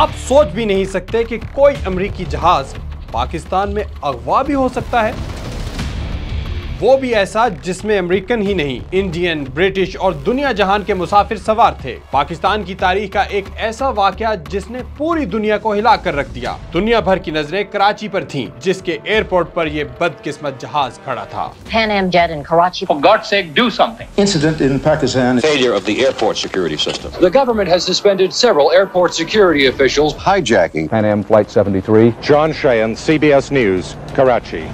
आप सोच भी नहीं सकते कि कोई अमेरिकी जहाज पाकिस्तान में अगवा भी हो सकता है, वो भी ऐसा जिसमें अमेरिकन ही नहीं, इंडियन, ब्रिटिश और दुनिया जहान के मुसाफिर सवार थे। पाकिस्तान की तारीख का एक ऐसा वाकया जिसने पूरी दुनिया को हिला कर रख दिया। दुनिया भर की नजरें कराची पर थीं, जिसके एयरपोर्ट पर ये बदकिस्मत जहाज खड़ा था। Pan Am jet in Karachi. For God's sake, do something. Incident in Pakistan. Failure of the airport security system. The government has suspended several airport security officials. Hijacking. Pan Am Flight 73. John Sheehan, CBS News, Karachi.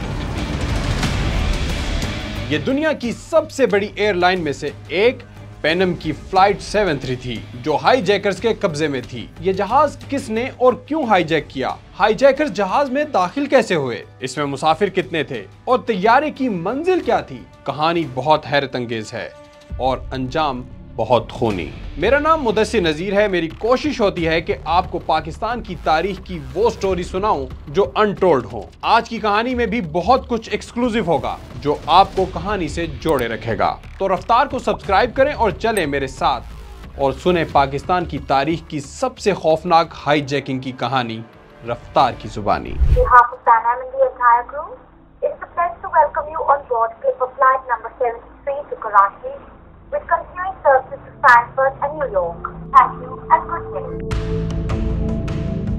ये दुनिया की सबसे बड़ी airline में से एक पैनम की flight 73 थी, जो हाईजैकर्स के कब्जे में थी। ये जहाज किसने और क्यों हाईजैक किया? हाईजैकर्स जहाज में दाखिल कैसे हुए? इसमें मुसाफिर कितने थे और तैयारे की मंजिल क्या थी? कहानी बहुत हैरत अंगेज है और अंजाम बहुत खूनी। मेरा नाम मुदस्सिर नज़ीर है। मेरी कोशिश होती है कि आपको पाकिस्तान की तारीख की वो स्टोरी सुनाऊं जो अनटोल्ड हो। आज की कहानी में भी बहुत कुछ एक्सक्लूसिव होगा जो आपको कहानी से जोड़े रखेगा। तो रफ्तार को सब्सक्राइब करें और चलें मेरे साथ और सुने पाकिस्तान की तारीख की सबसे खौफनाक हाईजैकिंग की कहानी रफ्तार की जुबानी। with continuing services to Frankfurt and New York. Thank you and good day.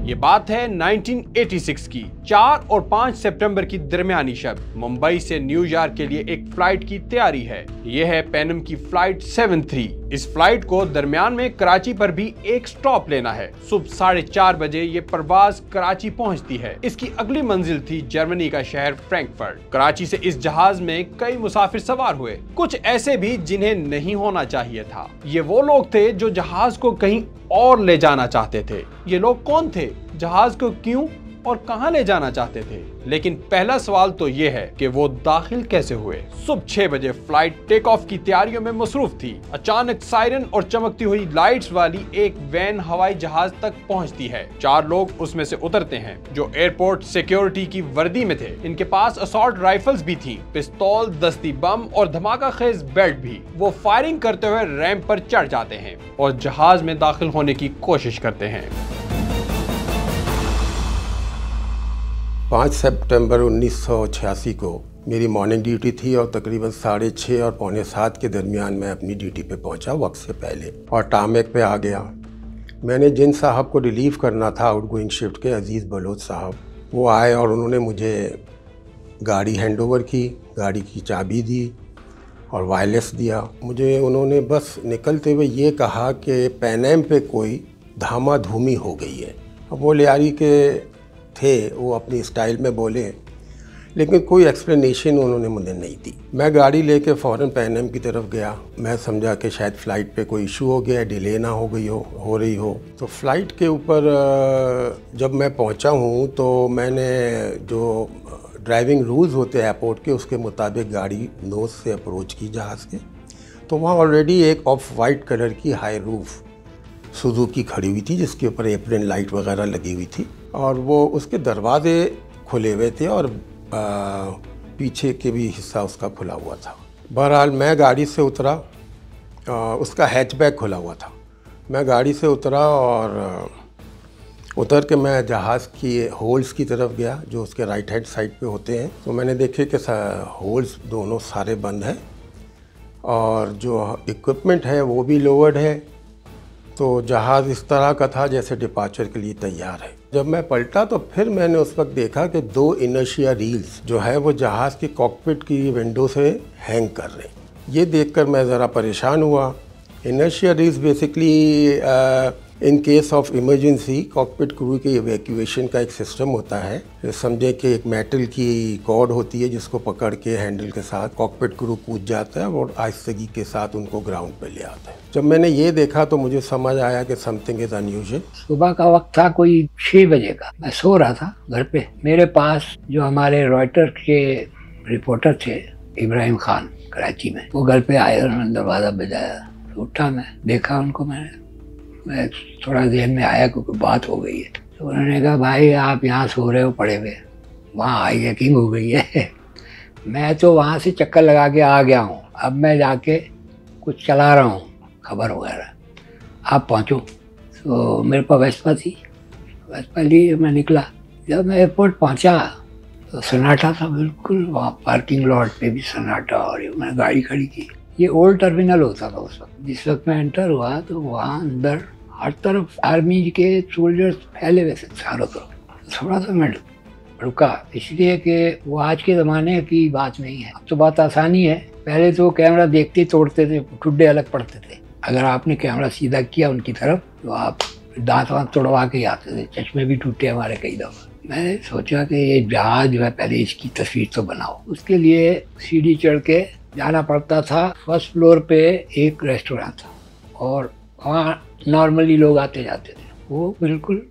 ये बात है 1986 की 4 और 5 सितंबर की दरमियानी शब। मुंबई से न्यूयॉर्क के लिए एक फ्लाइट की तैयारी है। यह है पैनम की फ्लाइट 73। इस फ्लाइट को दरमियान में कराची पर भी एक स्टॉप लेना है। सुबह 4:30 बजे ये परवाज कराची पहुंचती है। इसकी अगली मंजिल थी जर्मनी का शहर फ्रैंकफर्ट। कराची से इस जहाज में कई मुसाफिर सवार हुए, कुछ ऐसे भी जिन्हें नहीं होना चाहिए था। ये वो लोग थे जो जहाज को कहीं और ले जाना चाहते थे। ये लोग कौन थे? जहाज को क्यों और कहां ले जाना चाहते थे? लेकिन पहला सवाल तो ये है कि वो दाखिल कैसे हुए। सुबह 6 बजे फ्लाइट टेक ऑफ की तैयारियों में मसरूफ थी। अचानक सायरन और चमकती हुई लाइट्स वाली एक वैन हवाई जहाज तक पहुंचती है। 4 लोग उसमें से उतरते हैं जो एयरपोर्ट सिक्योरिटी की वर्दी में थे। इनके पास असॉल्ट राइफल्स भी थी, पिस्तौल, दस्ती बम और धमाका खेज बेल्ट भी। वो फायरिंग करते हुए रैंप पर चढ़ जाते हैं और जहाज में दाखिल होने की कोशिश करते हैं। 5 सितंबर 1986 को मेरी मॉर्निंग ड्यूटी थी और तकरीबन 6:30 और 6:45 के दरमियान मैं अपनी ड्यूटी पे पहुंचा वक्त से पहले और टामेक पे आ गया। मैंने जिन साहब को रिलीव करना था आउटगोइंग शिफ्ट के, अजीज़ बलोच साहब, वो आए और उन्होंने मुझे गाड़ी हैंडओवर की, गाड़ी की चाबी दी और वायरलेस दिया। मुझे उन्होंने बस निकलते हुए ये कहा कि पैन एम पे कोई धामा धूमी हो गई है। अब वो लियारी के थे, वो अपनी स्टाइल में बोले, लेकिन कोई एक्सप्लेनेशन उन्होंने मुझे नहीं दी। मैं गाड़ी लेके फ़ौरन पैन एम की तरफ गया। मैं समझा कि शायद फ़्लाइट पे कोई इशू हो गया, डिले ना हो रही हो। तो फ़्लाइट के ऊपर जब मैं पहुंचा हूं तो मैंने जो ड्राइविंग रूल्स होते हैं एयरपोर्ट के, उसके मुताबिक गाड़ी नोज़ से अप्रोच की जहाज़ के। तो वहाँ ऑलरेडी एक ऑफ वाइट कलर की हाई रूफ सुजुकी खड़ी हुई थी जिसके ऊपर एप्रन लाइट वगैरह लगी हुई थी और वो उसके दरवाजे खुले हुए थे और पीछे के भी हिस्सा उसका खुला हुआ था। बहरहाल मैं गाड़ी से उतरा, उसका हैचबैक खुला हुआ था। मैं गाड़ी से उतरा और उतर के मैं जहाज़ की होल्स की तरफ गया जो उसके राइट हैंड साइड पे होते हैं। तो मैंने देखे कि होल्स दोनों सारे बंद हैं और जो इक्विपमेंट है वो भी लोवर्ड है। तो जहाज़ इस तरह का था जैसे डिपार्चर के लिए तैयार है। जब मैं पलटा तो फिर मैंने उस वक्त देखा कि 2 इनर्शिया रील्स जो है वो जहाज़ की कॉकपिट की विंडो से हैंग कर रहे हैं। ये देखकर मैं ज़रा परेशान हुआ। Inertia reels basically in case of emergency cockpit crew के इवैक्यूएशन का एक सिस्टम होता है। समझे कि एक मेटल की कॉर्ड होती है जिसको पकड़ के हैंडल के साथ कॉकपिट क्रू कूद जाता है और आहिस्तगी के साथ उनको ग्राउंड पे ले आता है। जब मैंने ये देखा तो मुझे समझ आया कि समथिंग इज अनयूजुअल। सुबह का वक्त था, कोई 6 बजे का। मैं सो रहा था घर पे। मेरे पास जो हमारे रॉयटर के रिपोर्टर थे इब्राहिम खान कराची में, वो घर पे आए और उन्होंने दरवाज़ा बजाया। तो उठा, मैं देखा उनको। मैं थोड़ा देर में आया क्योंकि बात हो गई है। तो उन्होंने कहा, भाई आप यहाँ सो रहे हो पड़े हुए, वहाँ हाईजैकिंग हो गई है। मैं तो वहाँ से चक्कर लगा के आ गया हूँ, अब मैं जाके कुछ चला रहा हूँ खबर वगैरह, आप पहुँचो। तो मेरे पास वेस्पा थी, बस पहले ही मैं निकला। जब मैं एयरपोर्ट पहुंचा तो सन्नाटा था बिल्कुल, वहाँ पार्किंग लॉट पे भी सन्नाटा, और मैंने गाड़ी खड़ी की। ये ओल्ड टर्मिनल होता था उस वक्त। जिस वक्त मैं एंटर हुआ तो वहाँ अंदर हर तरफ आर्मी के सोल्जर्स फैले हुए थे चारों तरफ। थोड़ा सा मैं रुका, इसलिए कि वो आज के ज़माने की बात नहीं है। अब तो बात आसानी है। पहले तो कैमरा देखते ही तोड़ते थे, ठुड्डे अलग पड़ते थे। अगर आपने कैमरा सीधा किया उनकी तरफ तो आप दांत वाँत तोड़वा के आते थे। चश्मे भी टूटे हमारे कई दफ़ा। मैंने सोचा कि ये जहाज जो है पहले इसकी तस्वीर तो बनाओ। उसके लिए सीढ़ी चढ़ के जाना पड़ता था। फर्स्ट फ्लोर पे एक रेस्टोरेंट था और वहाँ नॉर्मली लोग आते जाते थे। वो बिल्कुल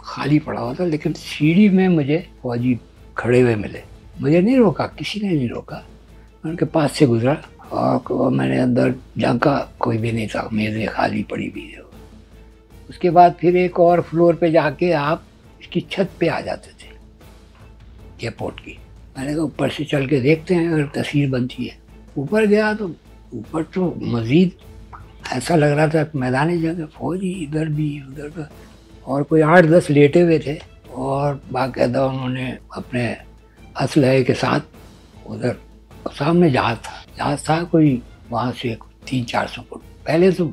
खाली पड़ा हुआ था, लेकिन सीढ़ी में मुझे फौजी खड़े हुए मिले। मुझे नहीं रोका, किसी ने नहीं रोका। मैं उनके पास से गुजरा और मैंने अंदर झांका, कोई भी नहीं था, मेज़ें खाली पड़ी हुई है। उसके बाद फिर एक और फ्लोर पे जाके आप इसकी छत पे आ जाते थे एयरपोर्ट की। मैंने कहा ऊपर से चल के देखते हैं अगर तस्वीर बनती है। ऊपर गया तो ऊपर तो मज़ीद ऐसा लग रहा था मैदानी जगह, फौजी इधर भी उधर का, और कोई 8-10 लेटे हुए थे और बाकायदा उन्होंने अपने असलहे के साथ उधर सामने जहाज़ था कोई वहाँ से 300-400 फुट। पहले तो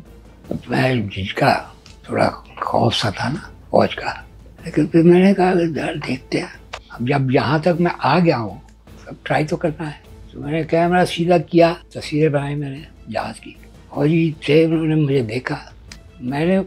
मैं जिसका थोड़ा खौफ सा था ना फौज का, लेकिन फिर मैंने कहा यार देखते हैं। अब जब यहाँ तक मैं आ गया हूँ अब ट्राई तो करना है। तो मैंने कैमरा सीधा किया, तस्वीरें बनाई मैंने जहाज़ की। फौजी थे, उन्होंने मुझे देखा। मैंने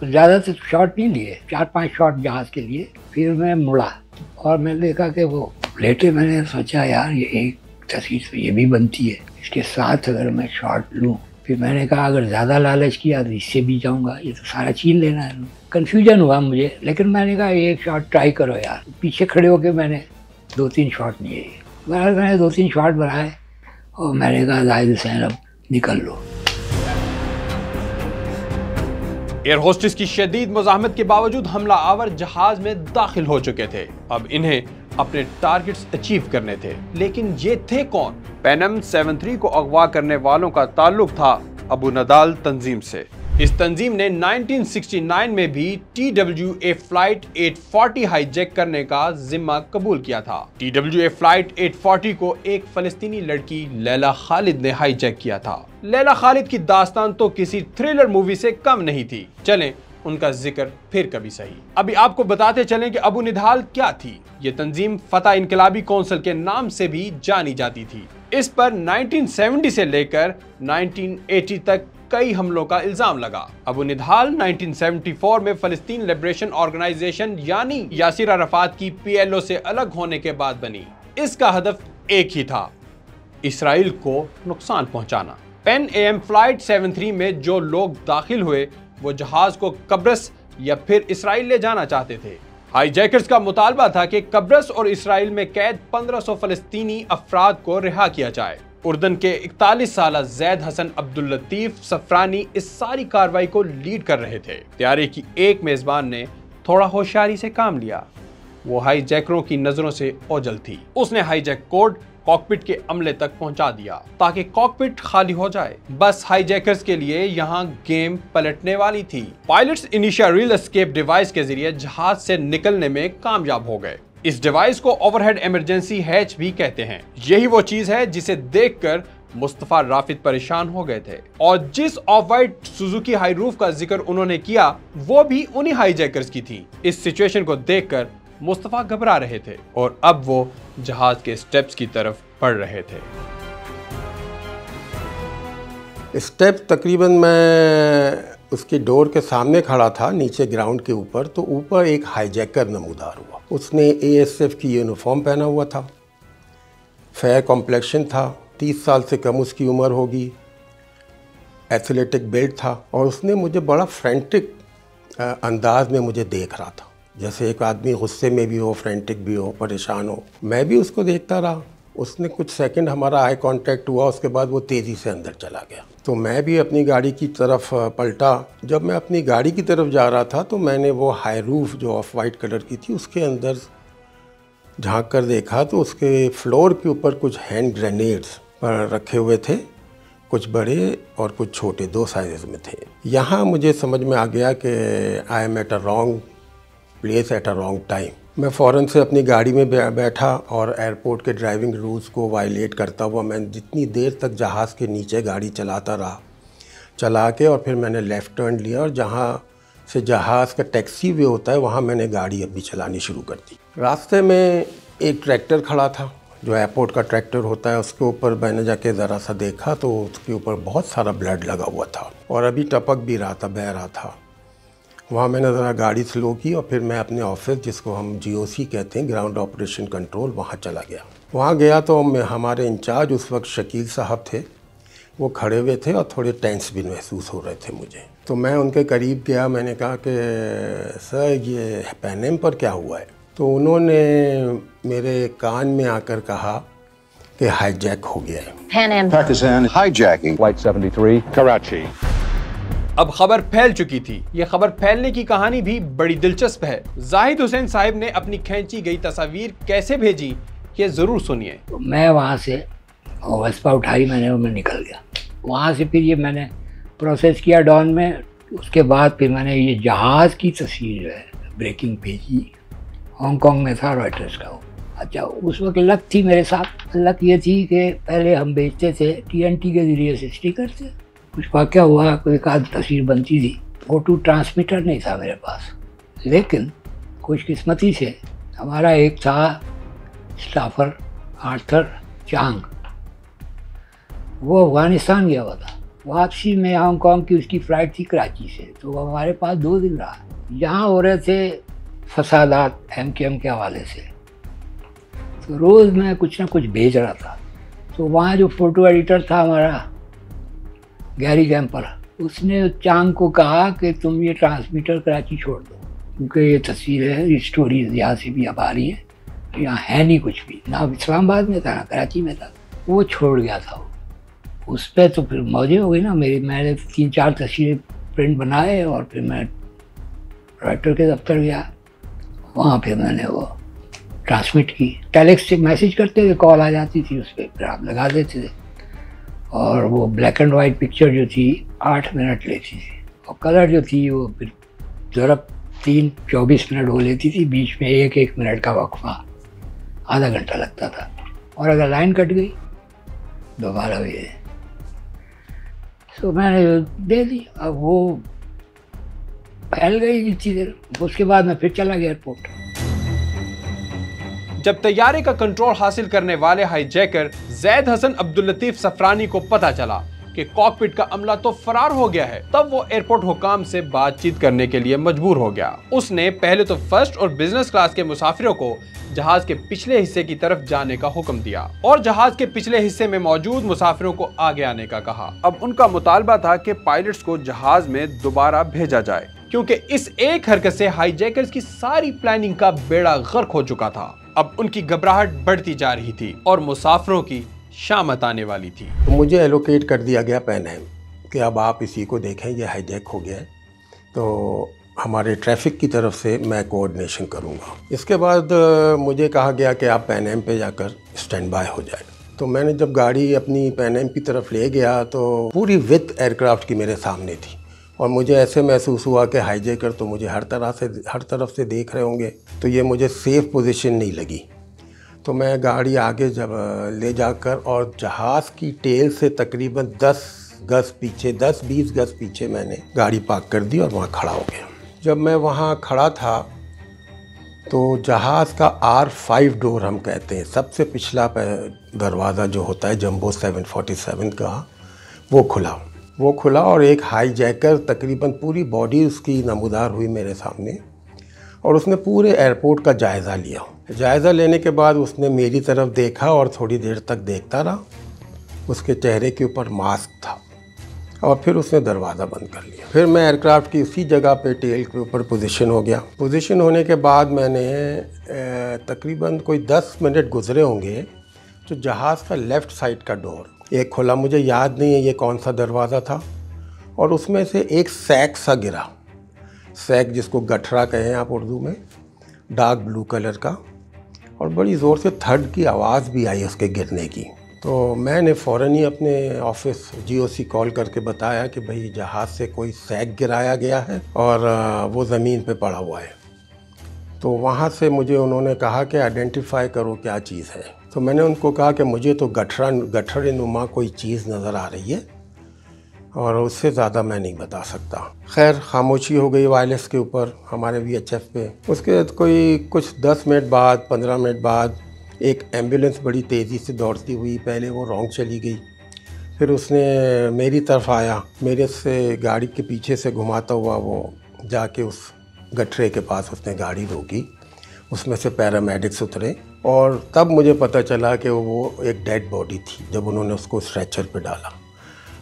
कुछ ज़्यादा से शॉट नहीं लिए, 4-5 शॉट जहाज़ के लिए। फिर मैं मुड़ा और मैंने देखा कि वो लेटे। मैंने सोचा यार ये एक तस्वीर तो ये भी बनती है, इसके साथ अगर मैं शॉट लूँ। फिर मैंने कहा अगर ज़्यादा लालच किया तो इससे भी जाऊँगा, ये तो सारा छीन लेना है। कन्फ्यूजन हुआ मुझे, लेकिन मैंने कहा एक शॉट ट्राई करो यार। पीछे खड़े होकर मैंने 2-3 शॉट लिए। मैंने 2-3 शॉट बनाए और मैंने कहा जाहिद हुसैन अब निकल लो। एयर होस्टेस की शदीद मुज़ाहमत के बावजूद हमला आवर जहाज में दाखिल हो चुके थे। अब इन्हें अपने टारगेट्स अचीव करने थे, लेकिन ये थे कौन? पैनम 73 को अगवा करने वालों का ताल्लुक था अबू नदाल तंजीम से। इस तंजीम ने 1969 में भी TWA फ्लाइट 840 हाईजैक करने का जिम्मा कबूल किया था। TWA फ्लाइट 840 को एक फलस्तीनी लड़की लैला खालिद ने हाईजैक किया था। लैला खालिद की दास्तान तो किसी थ्रिलर मूवी से कम नहीं थी। चलें उनका जिक्र फिर कभी सही। अभी आपको बताते चलें कि अबू निधाल क्या थी। ये तंजीम फतह इनकलाबी कौंसिल के नाम से भी जानी जाती थी। इस पर 1970 से लेकर 1980 तक कई हमलों का इल्जाम लगा। अबू निधाल 1974 में फलस्तीन लिबरेशन ऑर्गेनाइजेशन यानी यासिर अराफात की PLO से अलग होने के बाद बनी। इसका हदफ एक ही था, इसराइल को नुकसान पहुंचाना। पैन AM फ्लाइट 73 में जो लोग दाखिल हुए वो जहाज को कब्रस या फिर इसराइल ले जाना चाहते थे। हाईजैकर्स का मुतालबा था कि कब्रस और इसराइल में कैद 1500 फलस्तीनी अफराद को रिहा किया जाए। उर्दन के 41 साल जैद हसन अब्दुल लतीफ सफरानी इस सारी कार्रवाई को लीड कर रहे थे। तैयारी की एक मेजबान ने थोड़ा होशियारी से काम लिया। वो हाईजैकरों की नजरों से ओझल थी। उसने हाईजैक कोड कॉकपिट के अमले तक पहुंचा दिया ताकि कॉकपिट खाली हो जाए। बस हाईजैकर्स के लिए यहाँ गेम पलटने वाली थी। Pilots initial real escape device के जरिए जहाज से निकलने में कामयाब हो गए। इस डिवाइस को ओवरहेड इमरजेंसी हैच भी कहते हैं। यही वो चीज है जिसे देखकर मुस्तफा राफिद परेशान हो गए थे, और जिस of white Suzuki high roof का जिक्र उन्होंने किया वो भी उन्हीं हाईजैकर्स की थी। इस सिचुएशन को देखकर मुस्तफा घबरा रहे थे और अब वो जहाज के स्टेप्स की तरफ बढ़ रहे थे। स्टेप तकरीबन मैं उसकी डोर के सामने खड़ा था, नीचे ग्राउंड के ऊपर। तो ऊपर एक हाईजैकर नमूदार हुआ। उसने ASF की यूनिफॉर्म पहना हुआ था, फेयर कॉम्प्लेक्शन था, 30 साल से कम उसकी उम्र होगी, एथलेटिक बिल्ड था, और उसने मुझे बड़ा फ्रेंटिक अंदाज में मुझे देख रहा था, जैसे एक आदमी गुस्से में भी हो, फ्रेंटिक भी हो, परेशान हो। मैं भी उसको देखता रहा। उसने कुछ सेकंड हमारा आई कांटेक्ट हुआ, उसके बाद वो तेज़ी से अंदर चला गया। तो मैं भी अपनी गाड़ी की तरफ पलटा। जब मैं अपनी गाड़ी की तरफ जा रहा था तो मैंने वो हाई रूफ जो ऑफ वाइट कलर की थी उसके अंदर झांक कर देखा तो उसके फ्लोर के ऊपर कुछ हैंड ग्रेनेड्स पर रखे हुए थे, कुछ बड़े और कुछ छोटे, 2 साइज़ में थे। यहाँ मुझे समझ में आ गया कि I am at a wrong place at a wrong time. मैं फ़ौरन से अपनी गाड़ी में बैठा और एयरपोर्ट के ड्राइविंग रूल्स को वायलेट करता हुआ मैं जितनी देर तक जहाज़ के नीचे गाड़ी चलाता रहा, चला के और फिर मैंने लेफ़्ट टर्न लिया और जहाँ से जहाज़ का टैक्सी वे होता है वहाँ मैंने गाड़ी अपनी चलानी शुरू कर दी। रास्ते में एक ट्रैक्टर खड़ा था, जो एयरपोर्ट का ट्रैक्टर होता है, उसके ऊपर मैंने जाके ज़रा सा देखा तो उसके ऊपर बहुत सारा ब्लड लगा हुआ था और अभी टपक भी रहा था, बह रहा था। वहाँ मैंने ज़रा गाड़ी स्लो की और फिर मैं अपने ऑफिस, जिसको हम GOC कहते हैं, ग्राउंड ऑपरेशन कंट्रोल, वहाँ चला गया। वहाँ गया तो हमारे इंचार्ज उस वक्त शकील साहब थे, वो खड़े हुए थे और थोड़े टेंस भी महसूस हो रहे थे मुझे। तो मैं उनके करीब गया, मैंने कहा कि सर ये पैन एम पर क्या हुआ है? तो उन्होंने मेरे कान में आकर कहा कि हाईजैक हो गया है। Pan Am. Pakistan hijacking Flight 73, Karachi. अब खबर फैल चुकी थी। ये खबर फैलने की कहानी भी बड़ी दिलचस्प है। जाहिद हुसैन साहब ने अपनी खींची गई तस्वीर कैसे भेजी, ये जरूर सुनिए। तो मैं वहाँ से वेस्पा उठाई मैंने और मैं निकल गया। वहाँ से फिर ये मैंने प्रोसेस किया डॉन में। उसके बाद फिर मैंने ये जहाज़ की तस्वीर जो है ब्रेकिंग भेजी। हांगकांग में था रॉयटर्स का वो। अच्छा, उस वक्त लक थी मेरे साथ। लक ये थी कि पहले हम बेचते थे TNT के ज़रिए से स्टिकर से। कुछ वाक़या हुआ, कोई एक आध तस्वीर बनती थी। फोटो ट्रांसमीटर नहीं था मेरे पास, लेकिन खुशकिस्मती से हमारा एक था स्टाफर आर्थर चांग, वो अफ़गानिस्तान गया हुआ था। वापसी में हांगकांग की उसकी फ़्लाइट थी कराची से, तो वो हमारे पास 2 दिन रहा। यहाँ हो रहे थे फसादात MKM के हवाले से, तो रोज़ मैं कुछ ना कुछ भेज रहा था। तो वहाँ जो फ़ोटो एडिटर था हमारा गैरी कैंपर, उसने चांग को कहा कि तुम ये ट्रांसमीटर कराची छोड़ दो, क्योंकि ये तस्वीर है, ये स्टोरी यहाँ से भी अब आ रही है, यहाँ है नहीं कुछ भी, ना इस्लामाबाद में था ना कराची में था। वो छोड़ गया था। उस पर तो फिर मौजे हो गई ना मेरी। मैंने 3-4 तस्वीरें प्रिंट बनाए और फिर मैं राइटर के दफ्तर गया। वहाँ फिर मैंने वो ट्रांसमिट की। टेलेक्स से मैसेज करते थे, कॉल आ जाती थी, उस पर फिर आप लगा देते थे। और वो ब्लैक एंड वाइट पिक्चर जो थी 8 मिनट लेती थी, और कलर जो थी वो फिर ज़रा 24 मिनट हो लेती थी। बीच में 1-1 मिनट का वक्फा आधा घंटा लगता था। और अगर लाइन कट गई दोबारा भी। तो मैंने दे दी। अब वो फैल गई जितनी देर, उसके बाद मैं फिर चला गया एयरपोर्ट। जब तैयारे का कंट्रोल हासिल करने वाले हाईजैकर जैद हसन अब्दुल लतीफ सफरानी को पता चला कि कॉकपिट का अमला तो फरार हो गया है, तब वो एयरपोर्ट हुकाम से बातचीत करने के लिए मजबूर हो गया। उसने पहले तो फर्स्ट और बिजनेस क्लास के मुसाफिरों को जहाज के पिछले हिस्से की तरफ जाने का हुक्म दिया और जहाज के पिछले हिस्से में मौजूद मुसाफिरों को आगे आने का कहा। अब उनका मुतालबा था कि पायलट्स को जहाज में दोबारा भेजा जाए, क्योंकि इस एक हरकत से हाईजैकर्स की सारी प्लानिंग का बेड़ा गर्क हो चुका था। अब उनकी घबराहट बढ़ती जा रही थी और मुसाफिरों की शामत आने वाली थी। तो मुझे एलोकेट कर दिया गया पैन एम कि अब आप इसी को देखें, ये हाईजैक हो गया है, तो हमारे ट्रैफिक की तरफ से मैं कोऑर्डिनेशन करूंगा। इसके बाद मुझे कहा गया कि आप पैन एम पे जाकर स्टैंड बाय हो जाए। तो मैंने जब गाड़ी अपनी पैन एम की तरफ ले गया तो पूरी विथ एयरक्राफ्ट की मेरे सामने थी और मुझे ऐसे महसूस हुआ कि हाईजैकर तो मुझे हर तरफ से देख रहे होंगे, तो ये मुझे सेफ़ पोजीशन नहीं लगी। तो मैं गाड़ी आगे जब ले जाकर और जहाज़ की टेल से तकरीबन 10 गज पीछे, 10-20 गज पीछे मैंने गाड़ी पार्क कर दी और वहाँ खड़ा हो गया। जब मैं वहाँ खड़ा था तो जहाज़ का R5 डोर हम कहते हैं, सबसे पिछला दरवाज़ा जो होता है जंबो 747 का, वो खुला और एक हाईजैकर तकरीबन पूरी बॉडी उसकी नमूदार हुई मेरे सामने और उसने पूरे एयरपोर्ट का जायज़ा लिया। जायज़ा लेने के बाद उसने मेरी तरफ देखा और थोड़ी देर तक देखता रहा। उसके चेहरे के ऊपर मास्क था और फिर उसने दरवाज़ा बंद कर लिया। फिर मैं एयरक्राफ्ट की उसी जगह पे टेल के ऊपर पोजीशन हो गया। पोजीशन होने के बाद मैंने तकरीबन कोई 10 मिनट गुजरे होंगे तो जहाज़ का लेफ़्ट साइड का डोर एक खुला, मुझे याद नहीं है ये कौन सा दरवाज़ा था, और उसमें से एक सैक सा गिरा। सैक जिसको गठरा कहें आप उर्दू में, डार्क ब्लू कलर का, और बड़ी ज़ोर से थर्ड की आवाज़ भी आई उसके गिरने की। तो मैंने फ़ौरन ही अपने ऑफिस GOC कॉल करके बताया कि भाई जहाज़ से कोई सैक गिराया गया है और वो ज़मीन पे पड़ा हुआ है। तो वहाँ से मुझे उन्होंने कहा कि आइडेंटिफाई करो क्या चीज़ है। तो मैंने उनको कहा कि मुझे तो गठरी नुमा कोई चीज़ नज़र आ रही है और उससे ज़्यादा मैं नहीं बता सकता। खैर खामोशी हो गई वायरलेस के ऊपर हमारे VHF पे। उसके कोई कुछ 10 मिनट बाद 15 मिनट बाद एक एम्बुलेंस बड़ी तेज़ी से दौड़ती हुई, पहले वो रॉन्ग चली गई, फिर उसने मेरी तरफ आया, मेरे से गाड़ी के पीछे से घुमाता हुआ वो जाके उस गठरे के पास उसने गाड़ी रोकी। उसमें से पैरामेडिक्स उतरे और तब मुझे पता चला कि वो एक डेड बॉडी थी जब उन्होंने उसको स्ट्रेचर पे डाला।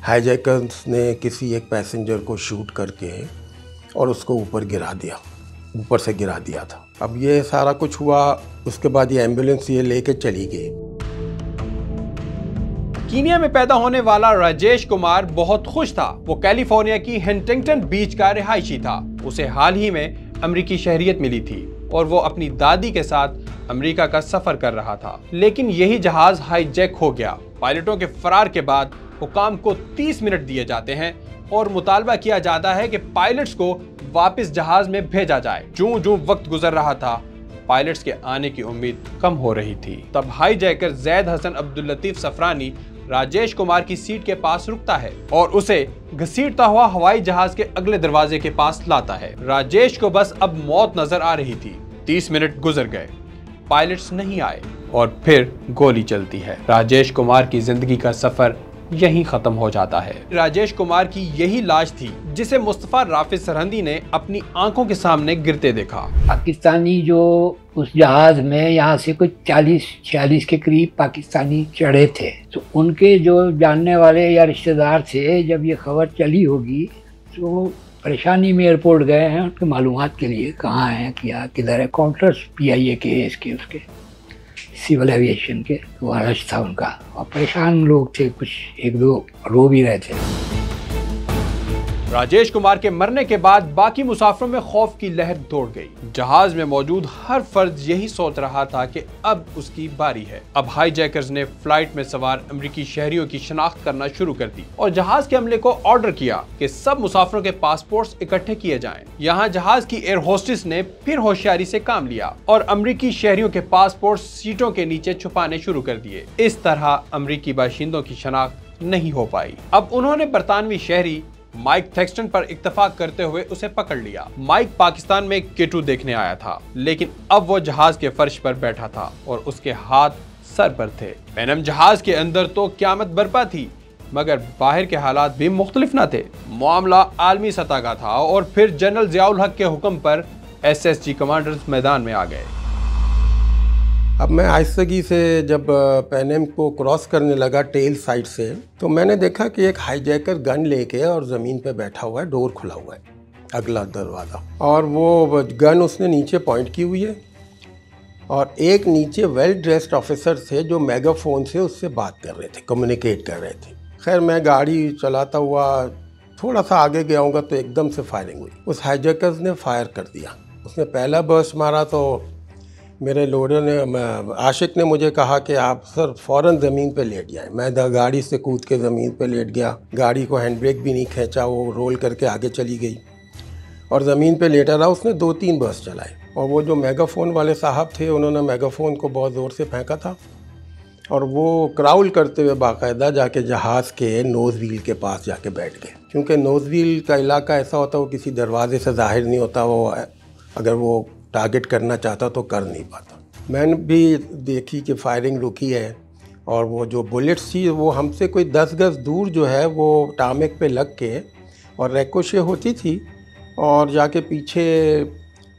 हाईजैकर्स ने किसी एक पैसेंजर को शूट करके और उसको ऊपर से गिरा दिया था। अब ये सारा कुछ हुआ, उसके बाद ये एम्बुलेंस ये लेके चली गई। कीनिया में पैदा होने वाला राजेश कुमार बहुत खुश था। वो कैलिफोर्निया की हंटिंगटन बीच का रिहायशी था। उसे हाल ही में अमेरिकी शहरियत मिली थी और वो अपनी दादी के साथ अमेरिका का सफर कर रहा था, लेकिन यही जहाज हाईजैक हो गया। पायलटों के फरार के बाद हुकाम को 30 मिनट दिए जाते हैं और मुतालबा किया जाता है कि पायलट्स को वापस जहाज में भेजा जाए। जो वक्त गुजर रहा था, पायलट्स के आने की उम्मीद कम हो रही थी। तब हाईजैकर जैद हसन अब्दुल लतीफ सफरानी राजेश कुमार की सीट के पास रुकता है और उसे घसीटता हुआ हवाई जहाज के अगले दरवाजे के पास लाता है। राजेश को बस अब मौत नजर आ रही थी। 30 मिनट गुजर गए, पायलट्स नहीं आए और फिर गोली चलती है। राजेश कुमार की जिंदगी का सफर यहीं खत्म हो जाता है। राजेश कुमार की यही लाश थी जिसे मुस्तफा राफिज सरहंदी ने अपनी आंखों के सामने गिरते देखा। पाकिस्तानी जो उस जहाज में यहाँ से कुछ 40-46 के करीब पाकिस्तानी चढ़े थे, तो उनके जो जानने वाले या रिश्तेदार थे, जब ये खबर चली होगी तो परेशानी में एयरपोर्ट गए हैं उनके मालूमात के लिए, कहाँ हैं, क्या किधर है। काउंटर्स PIA के, इसके उसके सिविल एविएशन के, वो रश था उनका और परेशान लोग थे, कुछ 1-2 रो भी रहे थे। राजेश कुमार के मरने के बाद बाकी मुसाफिरों में खौफ की लहर दौड़ गई। जहाज में मौजूद हर फर्द यही सोच रहा था कि अब उसकी बारी है। अब हाईजैकर्स ने फ्लाइट में सवार अमेरिकी शहरियों की शनाख्त करना शुरू कर दी और जहाज के अमले को ऑर्डर किया कि सब मुसाफिरों के पासपोर्ट्स इकट्ठे किए जाएं। यहाँ जहाज की एयर होस्टेस ने फिर होशियारी से काम लिया और अमेरिकी शहरियों के पासपोर्ट सीटों के नीचे छुपाने शुरू कर दिए। इस तरह अमेरिकी बाशिंदों की शनाख्त नहीं हो पाई। अब उन्होंने बरतानवी शहरी माइक थेक्सटन पर इत्तेफाक करते हुए उसे पकड़ लिया। माइक पाकिस्तान में K2 देखने आया था, लेकिन अब वो जहाज के फर्श पर बैठा था और उसके हाथ सर पर थे। पैनम जहाज के अंदर तो क़यामत बरपा थी, मगर बाहर के हालात भी मुख्तलिफ न थे। मामला आलमी सतह का था और फिर जनरल ज़ियाउल हक के हुक्म पर SSG कमांडर्स मैदान में आ गए। अब मैं आहिस्तगी से जब पैनम को क्रॉस करने लगा टेल साइड से, तो मैंने देखा कि एक हाईजैकर गन लेके और ज़मीन पे बैठा हुआ है, डोर खुला हुआ है, अगला दरवाज़ा, और वो गन उसने नीचे पॉइंट की हुई है और एक नीचे वेल ड्रेस्ड ऑफिसर थे जो मेगाफोन से उससे बात कर रहे थे, कम्युनिकेट कर रहे थे। खैर मैं गाड़ी चलाता हुआ थोड़ा सा आगे गया हूँगा तो एकदम से फायरिंग हुई। उस हाईजैकर्स ने फायर कर दिया। उसने पहला बर्स्ट मारा तो मेरे लोडर ने, आशिक ने मुझे कहा कि आप सर फ़ौरन ज़मीन पे लेट जाएं। मैं गाड़ी से कूद के ज़मीन पे लेट गया। गाड़ी को हैंड ब्रेक भी नहीं खींचा, वो रोल करके आगे चली गई और ज़मीन पे लेटा रहा। उसने 2-3 बर्स्ट चलाए और वो जो मेगाफोन वाले साहब थे उन्होंने मेगाफोन को बहुत ज़ोर से फेंका था और वो क्राउल करते हुए बाकायदा जाके जहाज़ के नोज़ व्हील के पास जाके बैठ गए। क्योंकि नोज़ व्हील का इलाका ऐसा होता है, वो किसी दरवाजे से ज़ाहिर नहीं होता, वो अगर वो टारगेट करना चाहता तो कर नहीं पाता। मैंने भी देखी कि फायरिंग रुकी है और वो जो बुलेट्स थी वो हमसे कोई 10 गज दूर जो है वो टामेक पे लग के और रैकोशे होती थी और जाके पीछे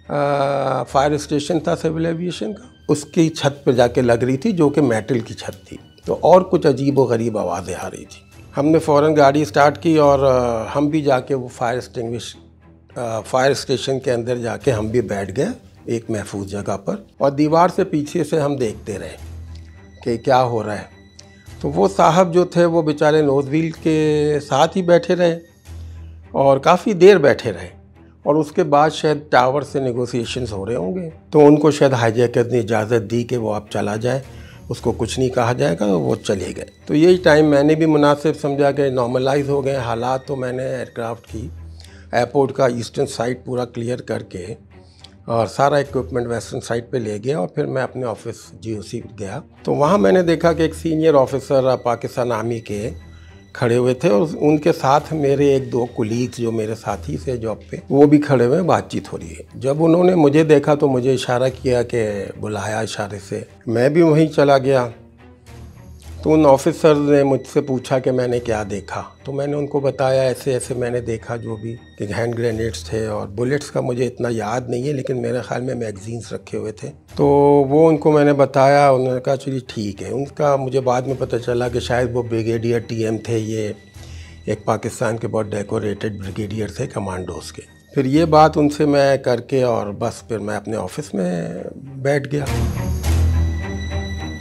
फायर स्टेशन था सिविल एविएशन का, उसकी छत पे जाके लग रही थी जो कि मेटल की छत थी। तो और कुछ अजीब व गरीब आवाज़ें आ रही थी। हमने फ़ौरन गाड़ी स्टार्ट की और हम भी जाके वो फायर स्टेशन के अंदर जाके हम भी बैठ गए एक महफूज जगह पर और दीवार से पीछे से हम देखते रहे कि क्या हो रहा है। तो वो साहब जो थे वो बेचारे नोज़ व्हील के साथ ही बैठे रहे और काफ़ी देर बैठे रहे और उसके बाद शायद टावर से नेगोशिएशंस हो रहे होंगे तो उनको शायद हाईजैकर ने इजाज़त दी कि वो आप चला जाए, उसको कुछ नहीं कहा जाएगा, वो चले गए। तो यही टाइम मैंने भी मुनासिब समझा कि नॉर्मलाइज हो गए हालात। तो मैंने एयरक्राफ्ट की एयरपोर्ट का ईस्टर्न साइड पूरा क्लियर करके और सारा इक्विपमेंट वेस्टर्न साइड पे ले गया और फिर मैं अपने ऑफिस GOC गया। तो वहाँ मैंने देखा कि एक सीनियर ऑफिसर पाकिस्तान आर्मी के खड़े हुए थे और उनके साथ मेरे एक दो कुलीग्स जो मेरे साथी थे जॉब पे, वो भी खड़े हुए, बातचीत हो रही है। जब उन्होंने मुझे देखा तो मुझे इशारा किया कि बुलाया इशारे से, मैं भी वहीं चला गया। तो उन ऑफिसर ने मुझसे पूछा कि मैंने क्या देखा, तो मैंने उनको बताया ऐसे ऐसे मैंने देखा जो भी, कि हैंड ग्रेनेड्स थे और बुलेट्स का मुझे इतना याद नहीं है लेकिन मेरे ख्याल में मैगजीन्स रखे हुए थे। तो वो उनको मैंने बताया, उन्होंने कहा चलिए ठीक है। उनका मुझे बाद में पता चला कि शायद वो ब्रिगेडियर TM थे, ये एक पाकिस्तान के बहुत डेकोरेटेड ब्रिगेडियर थे कमांडोज के। फिर ये बात उनसे मैं करके और बस फिर मैं अपने ऑफिस में बैठ गया।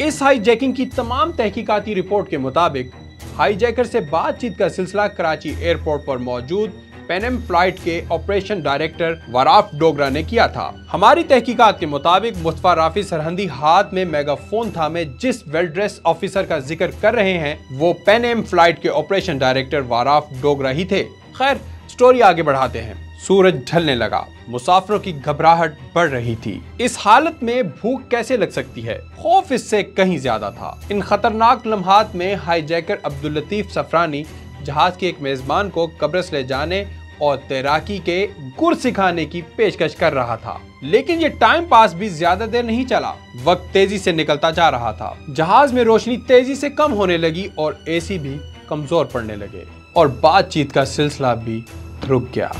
इस हाईजैकिंग की तमाम तहकीकाती रिपोर्ट के मुताबिक हाईजैकर से बातचीत का सिलसिला कराची एयरपोर्ट पर मौजूद पैन एम फ्लाइट के ऑपरेशन डायरेक्टर वाराफ डोगरा ने किया था। हमारी तहकीकात के मुताबिक मुस्तफा राफी सरहंदी हाथ में मेगाफोन थामे जिस वेल ड्रेस ऑफिसर का जिक्र कर रहे हैं वो पैन एम फ्लाइट के ऑपरेशन डायरेक्टर वाराफ डोगरा ही थे। खैर, स्टोरी आगे बढ़ाते हैं। सूरज ढलने लगा, मुसाफिरों की घबराहट बढ़ रही थी। इस हालत में भूख कैसे लग सकती है, खौफ इससे कहीं ज्यादा था। इन खतरनाक लम्हात में हाईजैकर अब्दुल लतीफ सफरानी जहाज के एक मेजबान को कब्रस ले जाने और तैराकी के गुर सिखाने की पेशकश कर रहा था। लेकिन ये टाइम पास भी ज्यादा देर नहीं चला। वक्त तेजी से निकलता जा रहा था। जहाज में रोशनी तेजी से कम होने लगी और AC भी कमजोर पड़ने लगे और बातचीत का सिलसिला भी रुक गया।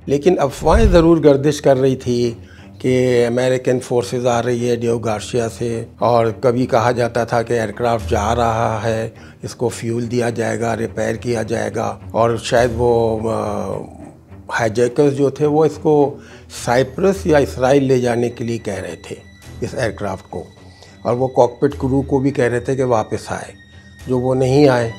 लेकिन अफवाहें ज़रूर गर्दिश कर रही थी कि अमेरिकन फोर्सेस आ रही है डियो गार्सिया से, और कभी कहा जाता था कि एयरक्राफ्ट जा रहा है, इसको फ्यूल दिया जाएगा, रिपेयर किया जाएगा, और शायद वो हाईजैकर्स जो थे वो इसको साइप्रस या इसराइल ले जाने के लिए कह रहे थे इस एयरक्राफ्ट को, और वो कॉकपिट क्रू को भी कह रहे थे कि वापस आए, जो वो नहीं आए।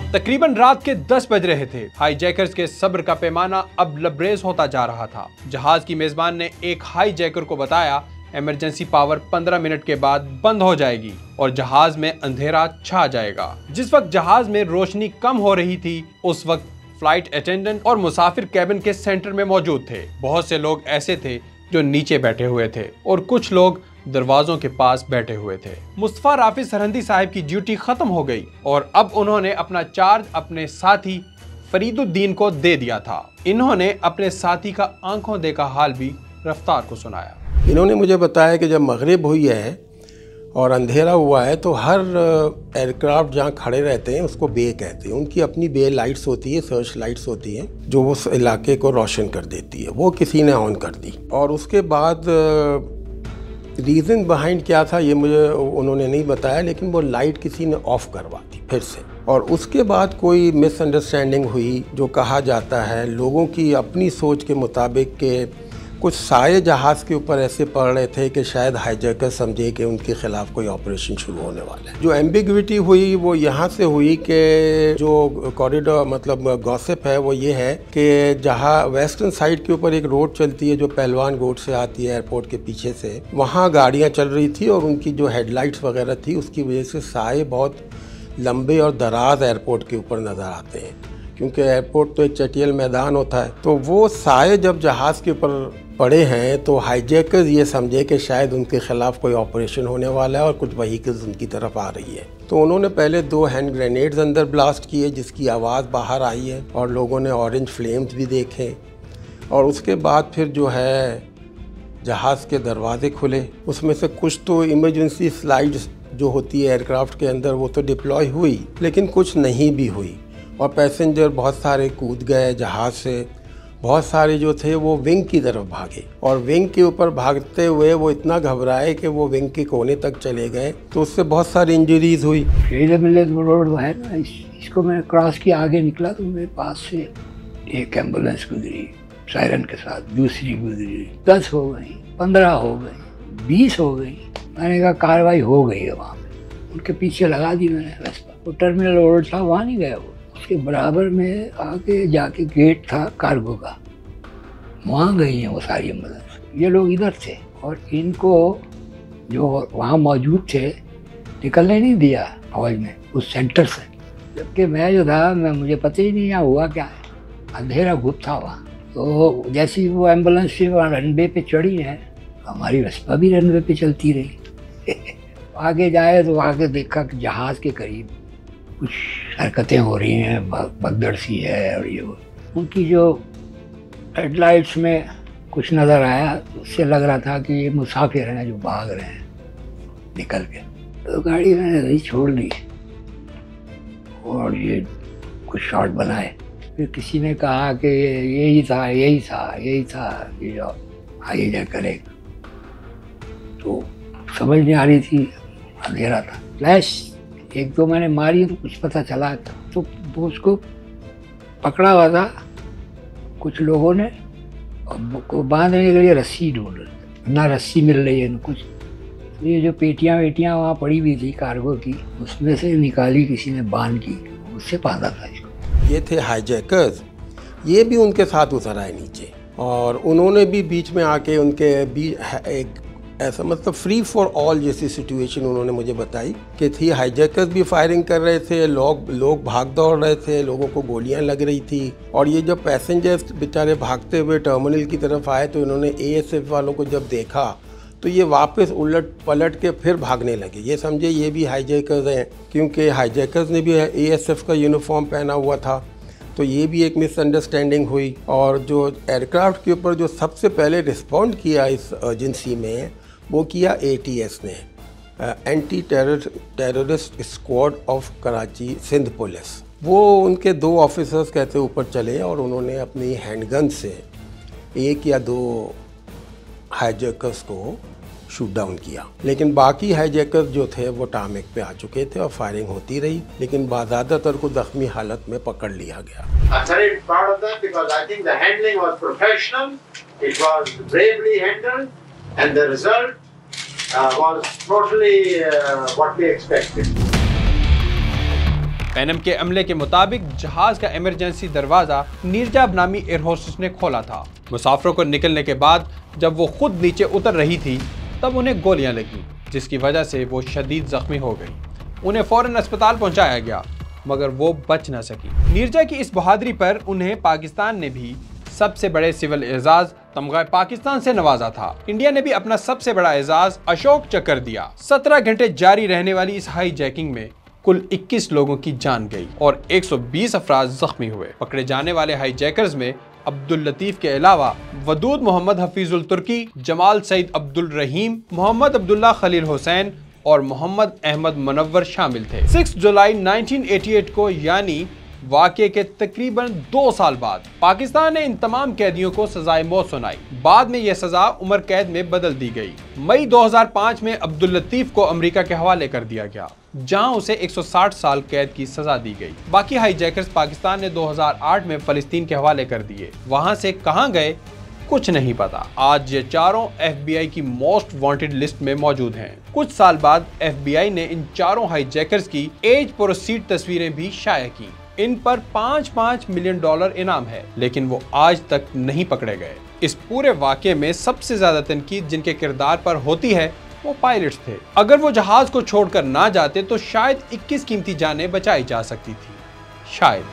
तकरीबन रात के 10 बज रहे थे। हाईजैकर्स के सब्र का पैमाना अब लबरेज होता जा रहा था। जहाज की मेजबान ने एक हाईजैकर को बताया इमरजेंसी पावर 15 मिनट के बाद बंद हो जाएगी और जहाज में अंधेरा छा जाएगा। जिस वक्त जहाज में रोशनी कम हो रही थी उस वक्त फ्लाइट अटेंडेंट और मुसाफिर कैबिन के सेंटर में मौजूद थे। बहुत से लोग ऐसे थे जो नीचे बैठे हुए थे और कुछ लोग दरवाजों के पास बैठे हुए थे। मुस्तफा राफी सरहंदी साहब की ड्यूटी खत्म हो गई और अब उन्होंने अपना चार्ज अपने साथी फरीदुद्दीन को दे दिया था। इन्होंने अपने साथी का आंखों देखा हाल भी रफ्तार को सुनाया। इन्होंने मुझे बताया कि जब मगरिब हुई है और अंधेरा हुआ है तो हर एयरक्राफ्ट जहाँ खड़े रहते हैं उसको बे कहते हैं। उनकी अपनी बे लाइट्स होती है, सर्च लाइट्स होती हैं जो उस इलाके को रोशन कर देती है। वो किसी ने ऑन कर दी और उसके बाद रीज़न बिहाइंड क्या था ये मुझे उन्होंने नहीं बताया, लेकिन वो लाइट किसी ने ऑफ करवा दी फिर से। और उसके बाद कोई मिसअंडरस्टैंडिंग हुई जो कहा जाता है लोगों की अपनी सोच के मुताबिक के कुछ साए जहाज़ के ऊपर ऐसे पड़ रहे थे कि शायद हाईजैकर समझे कि उनके खिलाफ कोई ऑपरेशन शुरू होने वाला है। जो एम्बिग्विटी हुई वो यहाँ से हुई कि जो कॉरिडोर मतलब गॉसिप है वो ये है कि जहाँ वेस्टर्न साइड के ऊपर एक रोड चलती है जो पहलवान गोट से आती है एयरपोर्ट के पीछे से, वहाँ गाड़ियाँ चल रही थी और उनकी जो हेडलाइट्स वगैरह थी उसकी वजह से साए बहुत लंबे और दराज एयरपोर्ट के ऊपर नज़र आते हैं, क्योंकि एयरपोर्ट तो एक चटियल मैदान होता है। तो वो साए जब जहाज़ के ऊपर पड़े हैं तो हाईजैकर्स ये समझे कि शायद उनके खिलाफ कोई ऑपरेशन होने वाला है और कुछ व्हीकल्स उनकी तरफ आ रही है। तो उन्होंने पहले 2 हैंड ग्रेनेड्स अंदर ब्लास्ट किए जिसकी आवाज़ बाहर आई है और लोगों ने ऑरेंज फ्लेम्स भी देखे, और उसके बाद फिर जो है जहाज़ के दरवाजे खुले। उसमें से कुछ तो इमरजेंसी स्लाइड्स जो होती है एयरक्राफ्ट के अंदर वो तो डिप्लॉय हुई, लेकिन कुछ नहीं भी हुई और पैसेंजर बहुत सारे कूद गए जहाज़ से। बहुत सारे जो थे वो विंग की तरफ भागे और विंग के ऊपर भागते हुए वो इतना घबराए कि वो विंग के कोने तक चले गए, तो उससे बहुत सारी इंजरीज हुई। रोड है ना, इसको मैं क्रॉस किया, आगे निकला तो मेरे पास से एक एम्बुलेंस गुजरी सायरन के साथ, दूसरी गुजरी, 10 हो गई, 15 हो गई, 20 हो गई। मैंने कहा कार्रवाई हो गई है वहाँ पे, उनके पीछे लगा दी मैंने वेस्पा। वो टर्मिनल रोड था वहाँ नहीं गया, वो उसके बराबर में आके जाके गेट था कार्गो का, वहाँ गई हैं वो सारी एम्बुलेंस। ये लोग इधर थे और इनको जो वहाँ मौजूद थे निकलने नहीं दिया फौज में उस सेंटर से, जबकि मैं जो था मुझे पता ही नहीं यहाँ हुआ क्या है। अंधेरा गुप्त था वहाँ, तो जैसे ही वो एम्बुलेंस से वहाँ रनवे पे चढ़ी है, हमारी वेस्पा भी रनवे पे चलती रही। आगे जाए तो आगे देखा कि जहाज़ के करीब कुछ हरकतें हो रही हैं, भगदड़ सी है और ये वो। उनकी जो हेडलाइट्स में कुछ नज़र आया, उससे लग रहा था कि ये मुसाफिर हैं जो भाग रहे हैं निकल के। तो गाड़ी मैंने नहीं छोड़ दी और ये कुछ शॉट बनाए। फिर किसी ने कहा कि यही था ये जो हाईजैकर करे। तो समझ नहीं आ रही थी, अंधेरा था। फ्लैश एक दो मैंने मारी तो कुछ पता चला, तो वो उसको पकड़ा हुआ था कुछ लोगों ने, को बांधने के लिए रस्सी ढूंढ रहे, ना रस्सी मिल रही है ना कुछ। तो ये जो पेटियाँ वेटियाँ वहाँ पड़ी हुई थी कार्गो की, उसमें से निकाली किसी ने बांध की, उससे बांधा था इसको। ये थे हाईजैकर्स, ये भी उनके साथ उतर आए नीचे और उन्होंने भी बीच में आके उनके एक ऐसा मतलब फ्री फॉर ऑल जैसी सिचुएशन उन्होंने मुझे बताई कि थी। हाईजैकर्स भी फायरिंग कर रहे थे, लोग भाग दौड़ रहे थे, लोगों को गोलियां लग रही थी। और ये जब पैसेंजर्स बेचारे भागते हुए टर्मिनल की तरफ आए तो इन्होंने एएसएफ वालों को जब देखा तो ये वापस उलट पलट के फिर भागने लगे। ये समझे ये भी हाईजैकर्स हैं, क्योंकि हाईजैकर्स ने भी एएसएफ का यूनिफॉर्म पहना हुआ था। तो ये भी एक मिसअंडरस्टैंडिंग हुई। और जो एयरक्राफ्ट के ऊपर जो सबसे पहले रिस्पॉन्ड किया इस अर्जेंसी में, वो किया एटीएस ने, anti terrorist squad of Karachi Sindh police. वो उनके 2 ऑफिसर्स कहते ऊपर चले और उन्होंने अपनी हैंडगन से 1 या 2 हाईजैकर्स को शूट डाउन किया। लेकिन बाकी हाईजैकर्स जो थे वो टारमेक पे आ चुके थे और फायरिंग होती रही, लेकिन ज़्यादातर को जख्मी हालत में पकड़ लिया गया। And the result was totally what we expected. पैनम के अमले के मुताबिक जहाज का इमरजेंसी दरवाजा नीरजा नामी एयर होस्टेस ने खोला था। मुसाफिरों को निकलने के बाद जब वो खुद नीचे उतर रही थी तब उन्हें गोलियां लगी, जिसकी वजह से वो शदीद जख्मी हो गई। उन्हें फौरन अस्पताल पहुंचाया गया, मगर वो बच न सकी। नीरजा की इस बहादुरी पर उन्हें पाकिस्तान ने भी सबसे बड़े सिविल एजाज तमगा पाकिस्तान से नवाजा था। इंडिया ने भी अपना सबसे बड़ा एजाज अशोक चक्र दिया। 17 घंटे जारी रहने वाली इस हाई जैकिंग में कुल 21 लोगों की जान गई और 120 अफराद जख्मी हुए। पकड़े जाने वाले हाई जैकर्स में अब्दुल लतीफ के अलावा वदूद मोहम्मद हफीजुल तुर्की, जमाल सईद अब्दुल रहीम, मोहम्मद अब्दुल्ला खलील हुसैन और मोहम्मद अहमद मुनव्वर शामिल थे। 6 जुलाई 1988 को यानी वाक़े के तकरीबन 2 साल बाद पाकिस्तान ने इन तमाम कैदियों को सजाए मौत सुनाई। बाद में यह सजा उम्र कैद में बदल दी गई। मई 2005 में अब्दुल लतीफ को अमेरिका के हवाले कर दिया गया, जहां उसे 160 साल कैद की सजा दी गई। बाकी हाईजैकर्स पाकिस्तान ने 2008 में फलस्तीन के हवाले कर दिए। वहां से कहां गए कुछ नहीं पता। आज ये चारों FBI की मोस्ट वांटेड लिस्ट में मौजूद हैं। कुछ साल बाद FBI ने इन चारों हाईजैकर्स की एज प्रोसीड तस्वीरें भी शाया की। इन पर $5-5 मिलियन इनाम है, लेकिन वो आज तक नहीं पकड़े गए। इस पूरे वाक़े में सबसे ज्यादा तनकीद जिनके किरदार पर होती है वो पायलट्स थे। अगर वो जहाज को छोड़कर ना जाते तो शायद 21 कीमती जानें बचाई जा सकती थी, शायद।